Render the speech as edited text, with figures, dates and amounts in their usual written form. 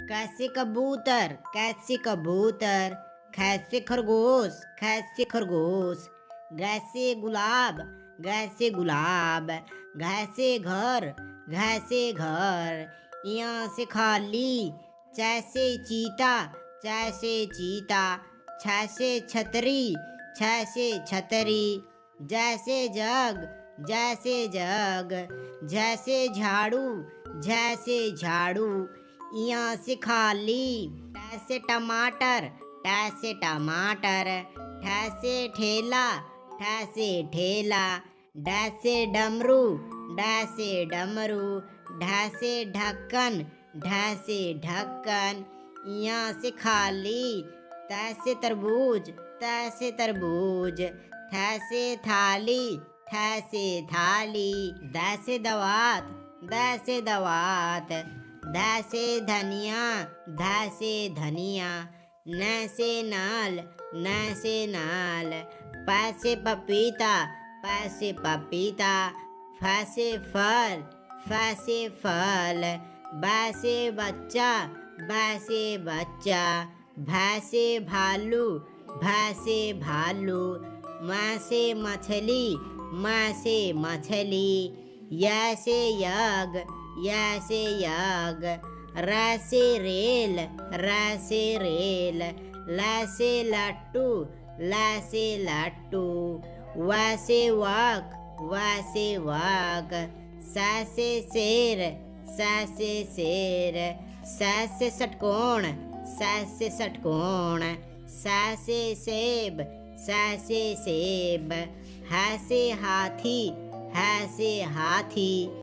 कैसे कबूतर कैसे कबूतर, कैसे खरगोश कैसे खरगोश, गैसे गुलाब गैसे गुलाब, घैसे घर घैसे घर, यहाँ से खाली जैसे चीता जैसे चीता, छैसे छतरी छैसे छतरी, जैसे जग जैसे जग, जैसे झाड़ू जैसे झाड़ू, यहाँ से खाली टैसे टमाटर टैसे टमाटर, ठैसे ठेला ठैसे ठेला, डैसे डमरू डैसे डमरू, ढैसे ढक्कन ढैसे ढक्कन, यहाँ से खाली तैसे तरबूज तैसे तरबूज, थैसे थाली थैसे थाली, दैसे दवात दैसे दवात, धैसे धनिया धैसे धनिया, नैसे नाल नैसे नाल, पैसे पपीता पैसे पपीता, फैसे फल फैसे फल, बैसे बच्चा बैसे बच्चा, भैंसे भालू भैंसे भालू, मैसे मछली मैसे मछली, यैसे यग यैसे यग, रैसे रेल रैसे रेल, लैसे लट्टू लैसे लट्टू, वैसे वाक वैसे वाक, सैसे शेर सैसे शेर, सैसे षटकोण सैसे षटकोण, सैसे सेब सैसे सेब, हैसे हाथी हैसे हाथी।